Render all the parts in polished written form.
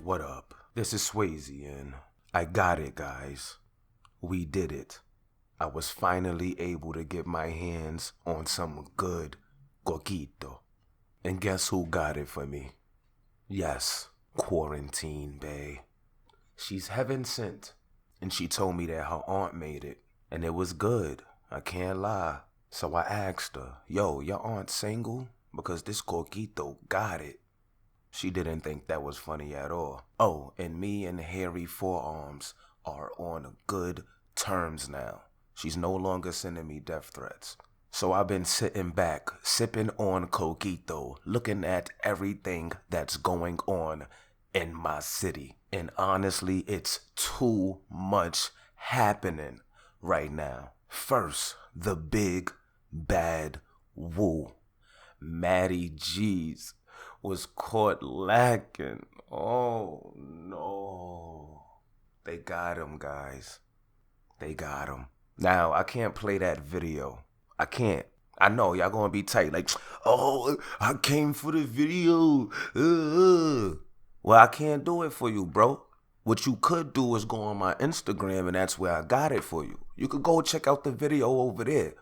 What up? This is Swayze and I got it, guys. We did it. I was finally able to get my hands on some good coquito. And guess who got it for me? Yes, Quarantine Bae. She's heaven sent. And she told me that her aunt made it. And it was good. I can't lie. So I asked her, yo, your aunt single? Because this coquito got it. She didn't think that was funny at all. Oh, and me and Hairy Forearms are on good terms now. She's no longer sending me death threats. So I've been sitting back, sipping on coquito, looking at everything that's going on in my city. And honestly, it's too much happening right now. First, the big bad woo. Matty G's was caught lacking. Oh no. They got him, guys. They got him. Now, I can't play that video. I can't. I know y'all gonna be tight like, oh, I came for the video. Well, I can't do it for you, bro. What you could do is go on my Instagram and that's where I got it for you. You could go check out the video over there.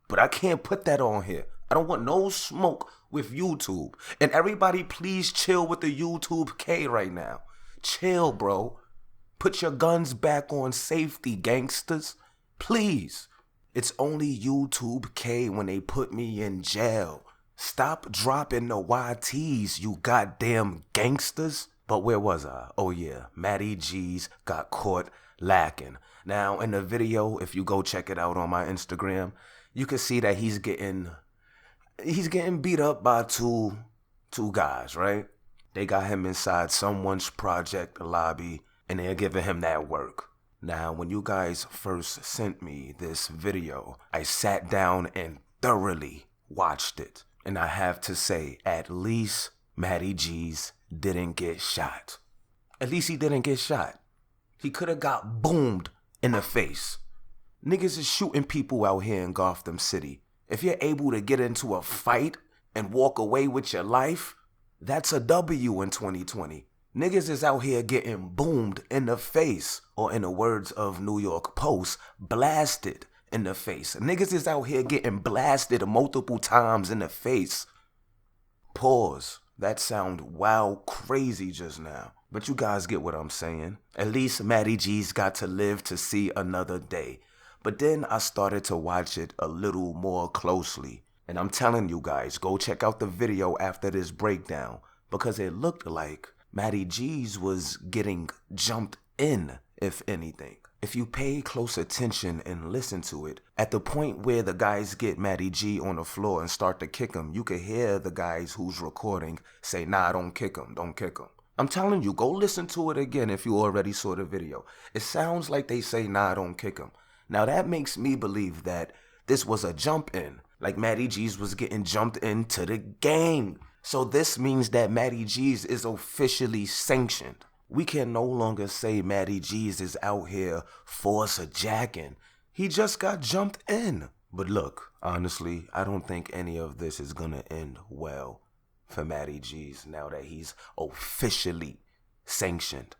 But I can't put that on here. I don't want no smoke with YouTube. And everybody please chill with the YouTube K right now. Chill, bro. Put your guns back on safety, gangsters. Please. It's only YouTube K when they put me in jail. Stop dropping the YTs, you goddamn gangsters. But where was I? Oh yeah, Matty G's got caught lacking. Now in the video, if you go check it out on my Instagram, you can see that he's getting beat up by two guys, right? They got him inside someone's project lobby and they're giving him that work. Now, when you guys first sent me this video, I sat down and thoroughly watched it. And I have to say, at least Matty G's didn't get shot. At least he didn't get shot. He could have got boomed in the face. Niggas is shooting people out here in Gotham City. If you're able to get into a fight and walk away with your life, that's a W in 2020. Niggas is out here getting boomed in the face, or in the words of New York Post, blasted in the face. Niggas is out here getting blasted multiple times in the face. Pause. That sound wild crazy just now. But you guys get what I'm saying. At least Matty G's got to live to see another day. But then I started to watch it a little more closely. And I'm telling you guys, go check out the video after this breakdown. Because it looked like Matty G's was getting jumped in, if anything. If you pay close attention and listen to it, at the point where the guys get Matty G on the floor and start to kick him, you could hear the guys who's recording say, nah, don't kick him, don't kick him. I'm telling you, go listen to it again if you already saw the video. It sounds like they say, nah, don't kick him. Now that makes me believe that this was a jump in, like Matty G's was getting jumped into the gang. So this means that Matty G's is officially sanctioned. We can no longer say Matty G's is out here force jacking. He just got jumped in. But look, honestly, I don't think any of this is gonna end well for Matty G's now that he's officially sanctioned.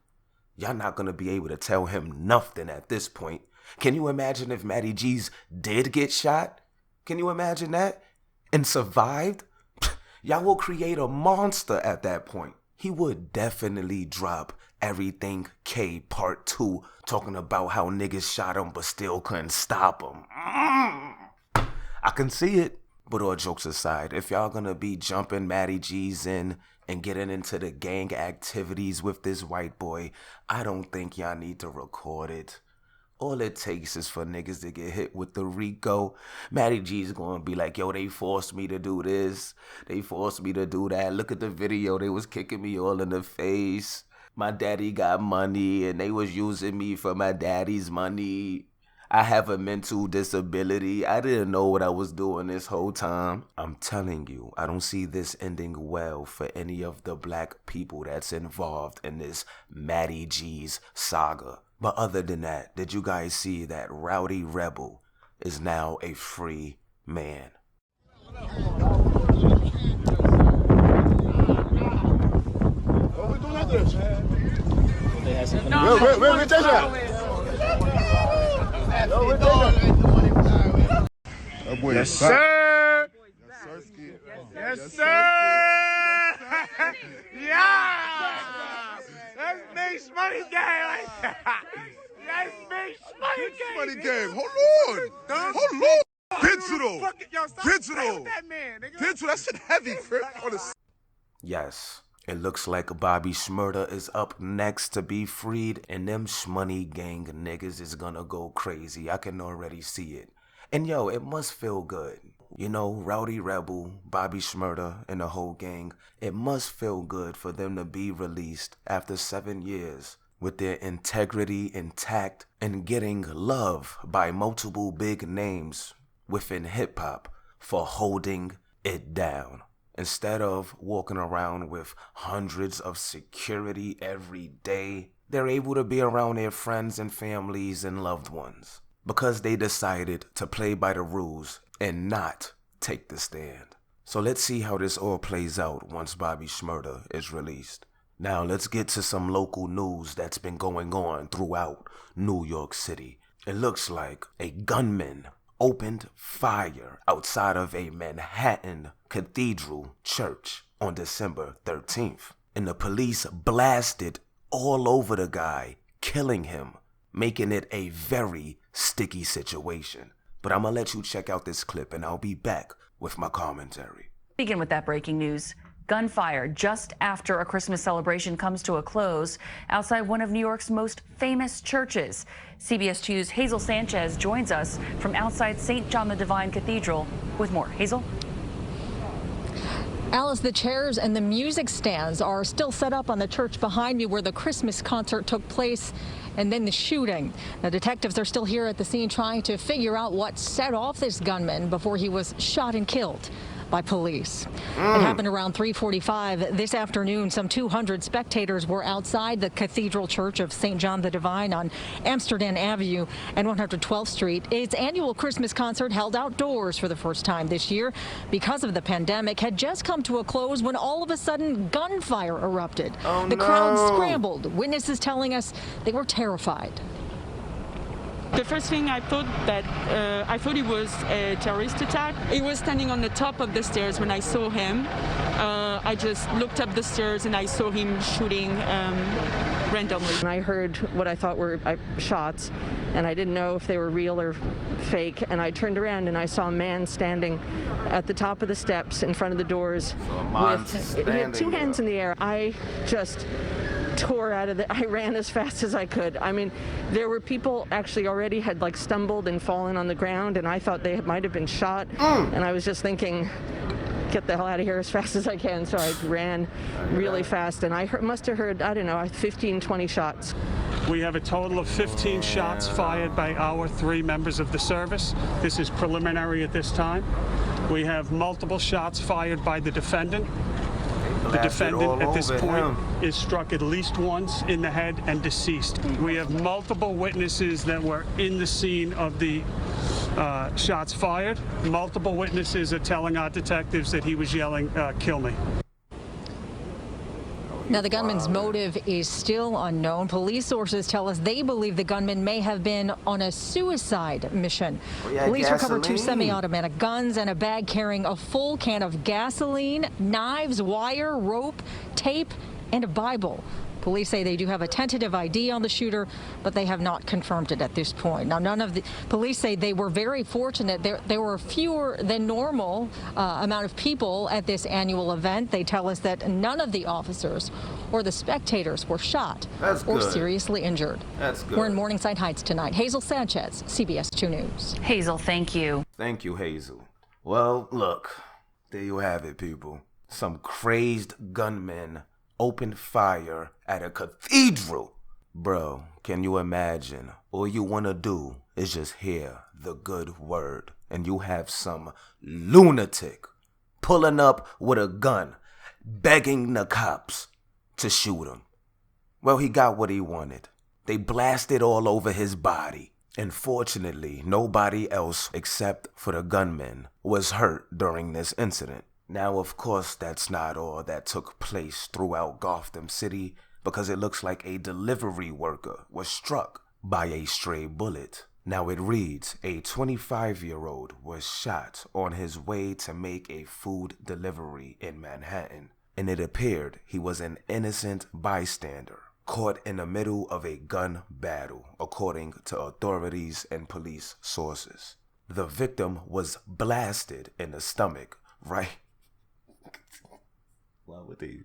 Y'all not gonna be able to tell him nothing at this point. Can you imagine if Matty G's did get shot? Can you imagine that? And survived? Y'all will create a monster at that point. He would definitely drop Everything K Part 2 talking about how niggas shot him but still couldn't stop him. I can see it. But all jokes aside, if y'all gonna be jumping Matty G's in and getting into the gang activities with this white boy, I don't think y'all need to record it. All it takes is for niggas to get hit with the Rico. Matty G's gonna be like, yo, they forced me to do this. They forced me to do that. Look at the video. They was kicking me all in the face. My daddy got money and they was using me for my daddy's money. I have a mental disability. I didn't know what I was doing this whole time. I'm telling you, I don't see this ending well for any of the black people that's involved in this Matty G's saga. But other than that, did you guys see that Rowdy Rebel is now a free man? What we doing after this? Yes, sir. Yes, sir. Yeah. That's big money game right there. That's big money game. Hold on. Digital. That shit heavy, Crip. Yes, it looks like Bobby Shmurda is up next to be freed, and them Shmoney gang niggas is gonna go crazy. I can already see it. And yo, it must feel good. You know, Rowdy Rebel, Bobby Shmurda, and the whole gang, it must feel good for them to be released after 7 years with their integrity intact and getting love by multiple big names within hip-hop for holding it down. Instead of walking around with hundreds of security every day, they're able to be around their friends and families and loved ones because they decided to play by the rules and not take the stand. So let's see how this all plays out once Bobby Shmurda is released. Now let's get to some local news that's been going on throughout New York City. It looks like a gunman opened fire outside of a Manhattan cathedral church on December 13th. And the police blasted all over the guy, killing him, making it a very sticky situation. But I'm gonna let you check out this clip and I'll be back with my commentary. Begin with that breaking news. Gunfire just after a Christmas celebration comes to a close outside one of New York's most famous churches. CBS 2's Hazel Sanchez joins us from outside St. John the Divine Cathedral with more. Hazel? Alice, the chairs and the music stands are still set up on the church behind me where the Christmas concert took place and then the shooting. The detectives are still here at the scene trying to figure out what set off this gunman before he was shot and killed by police. It happened around 3:45 this afternoon. Some 200 spectators were outside the Cathedral Church of St. John the Divine on Amsterdam Avenue and 112th Street. Its annual Christmas concert, held outdoors for the first time this year because of the pandemic, had just come to a close when all of a sudden gunfire erupted. The crowd scrambled. Witnesses telling us they were terrified. The first thing I thought it was a terrorist attack. He was standing on the top of the stairs when I saw him. I just looked up the stairs and I saw him shooting randomly. And I heard what I thought were shots, and I didn't know if they were real or fake. And I turned around and I saw a man standing at the top of the steps in front of the doors he had two hands in the air. I just tore out of I ran as fast as I could. I mean, there were people actually already had like stumbled and fallen on the ground, and I thought they might have been shot. And I was just thinking, get the hell out of here as fast as I can. So I ran really fast, and I must have heard, I don't know, 15, 20 shots. We have a total of 15 shots fired by our 3 members of the service. This is preliminary at this time. We have multiple shots fired by the defendant. The defendant at this point is struck at least once in the head and deceased. We have multiple witnesses that were in the scene of the shots fired. Multiple witnesses are telling our detectives that he was yelling, "Kill me." Now, the gunman's motive is still unknown. Police sources tell us they believe the gunman may have been on a suicide mission. Police recovered 2 semi-automatic guns and a bag carrying a full can of gasoline, knives, wire, rope, tape, and a Bible. Police say they do have a tentative ID on the shooter, but they have not confirmed it at this point. Now, police say they were very fortunate. There were fewer than normal amount of people at this annual event. They tell us that none of the officers or the spectators were shot or seriously injured. That's good. We're in Morningside Heights tonight. Hazel Sanchez, CBS 2 News. Hazel, thank you. Thank you, Hazel. Well, look, there you have it, people. Some crazed gunmen opened fire at a cathedral. Bro, can you imagine? All you want to do is just hear the good word, and you have some lunatic pulling up with a gun, begging the cops to shoot him. Well, he got what he wanted. They blasted all over his body. And fortunately, nobody else except for the gunman was hurt during this incident. Now, of course, that's not all that took place throughout Gotham City, because it looks like a delivery worker was struck by a stray bullet. Now it reads, a 25-year-old was shot on his way to make a food delivery in Manhattan, and it appeared he was an innocent bystander caught in the middle of a gun battle, according to authorities and police sources. The victim was blasted in the stomach, right? Why would they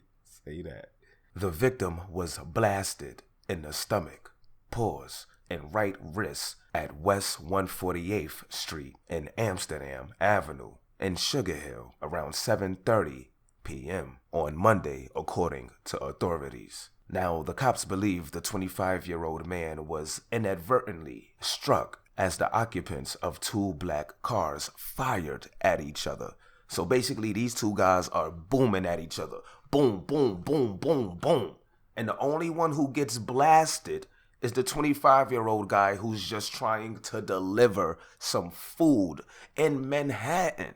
say that? The victim was blasted in the stomach, pause, and right wrist at West 148th Street and Amsterdam Avenue in Sugar Hill around 7:30 p.m. on Monday, according to authorities. Now, the cops believe the 25-year-old man was inadvertently struck as the occupants of two black cars fired at each other. So basically, these two guys are booming at each other. Boom, boom, boom, boom, boom. And the only one who gets blasted is the 25-year-old guy who's just trying to deliver some food in Manhattan.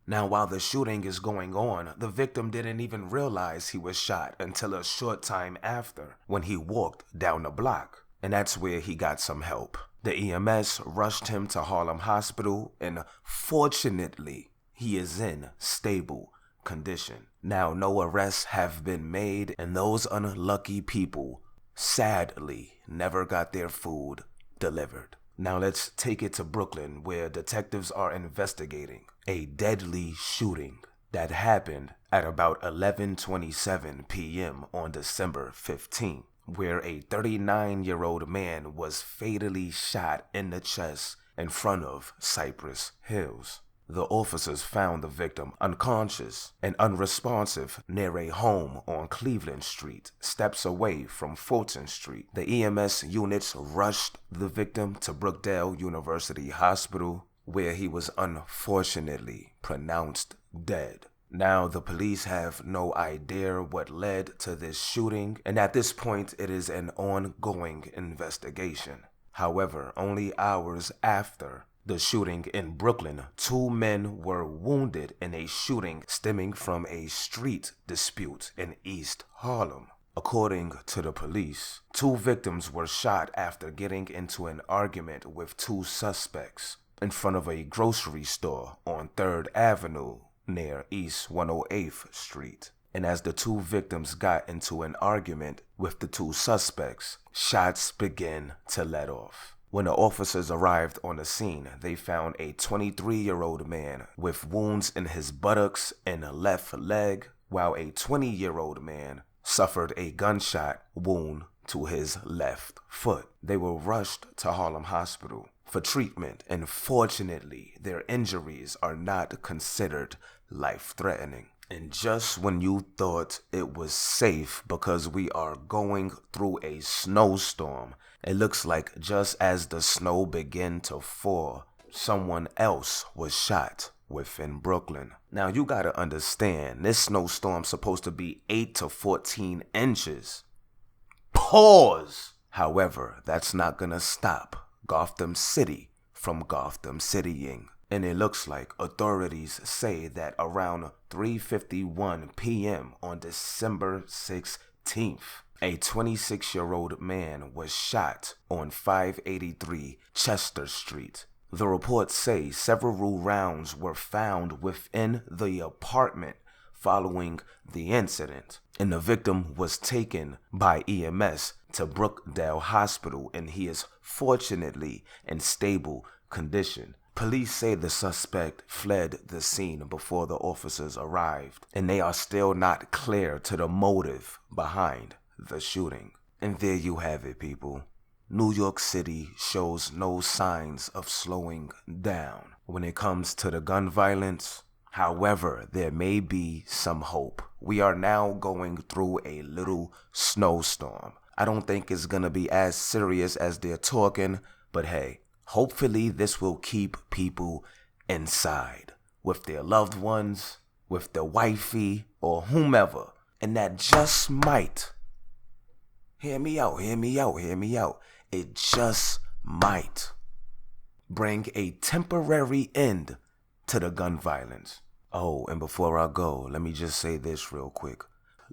Now, while the shooting is going on, the victim didn't even realize he was shot until a short time after, when he walked down the block. And that's where he got some help. The EMS rushed him to Harlem Hospital, and fortunately, he is in stable condition. Now, no arrests have been made, and those unlucky people, sadly, never got their food delivered. Now let's take it to Brooklyn, where detectives are investigating a deadly shooting that happened at about 11:27 p.m. on December 15, where a 39-year-old man was fatally shot in the chest in front of Cypress Hills. The officers found the victim unconscious and unresponsive near a home on Cleveland Street, steps away from Fulton Street. The EMS units rushed the victim to Brookdale University Hospital, where he was unfortunately pronounced dead. Now, the police have no idea what led to this shooting, and at this point, it is an ongoing investigation. However, only hours after the shooting in Brooklyn, two men were wounded in a shooting stemming from a street dispute in East Harlem. According to the police, two victims were shot after getting into an argument with two suspects in front of a grocery store on 3rd Avenue near East 108th Street. And as the two victims got into an argument with the two suspects, shots began to let off. When the officers arrived on the scene, they found a 23-year-old man with wounds in his buttocks and left leg, while a 20-year-old man suffered a gunshot wound to his left foot. They were rushed to Harlem Hospital for treatment, and fortunately, their injuries are not considered life-threatening. And just when you thought it was safe because we are going through a snowstorm, it looks like just as the snow began to fall, someone else was shot within Brooklyn. Now you gotta understand, this snowstorm's supposed to be 8 to 14 inches. Pause! However, that's not gonna stop Gotham City from Gotham Citying. And it looks like authorities say that around 3:51 p.m. on December 16th, a 26-year-old man was shot on 583 Chester Street. The reports say several rounds were found within the apartment following the incident, and the victim was taken by EMS to Brookdale Hospital, and he is fortunately in stable condition. Police say the suspect fled the scene before the officers arrived, and they are still not clear to the motive behind the shooting. And there you have it, people. New York City shows no signs of slowing down when it comes to the gun violence. However, there may be some hope. We are now going through a little snowstorm. I don't think it's gonna be as serious as they're talking, but hey, hopefully this will keep people inside with their loved ones, with their wifey, or whomever. And that just might, hear me out, it just might bring a temporary end to the gun violence. Oh, and before I go, let me just say this real quick.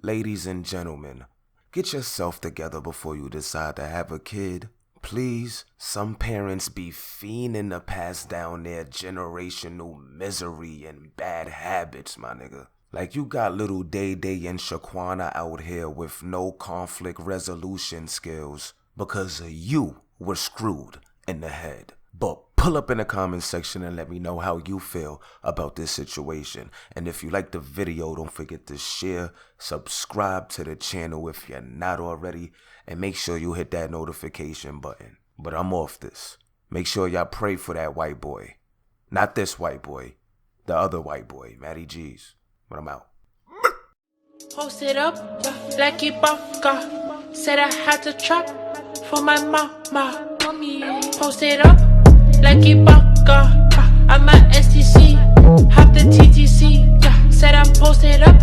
ladies and gentlemen, get yourself together before you decide to have a kid. Please, some parents be fiending to pass down their generational misery and bad habits, my nigga. Like you got little Day Day and Shaquana out here with no conflict resolution skills because you were screwed in the head. But pull up in the comment section and let me know how you feel about this situation. And if you like the video, don't forget to share, subscribe to the channel if you're not already, and make sure you hit that notification button. But I'm off this. Make sure y'all pray for that white boy. Not this white boy, the other white boy, Matty G's. But I'm out. Post it up like Ibaka. Said I had to trap for my mama. Post it up like Ibaka. I'm at STC, have the TTC. Yeah. Said I'm posted up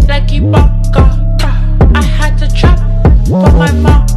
like Ibaka. I had to trap for my mama.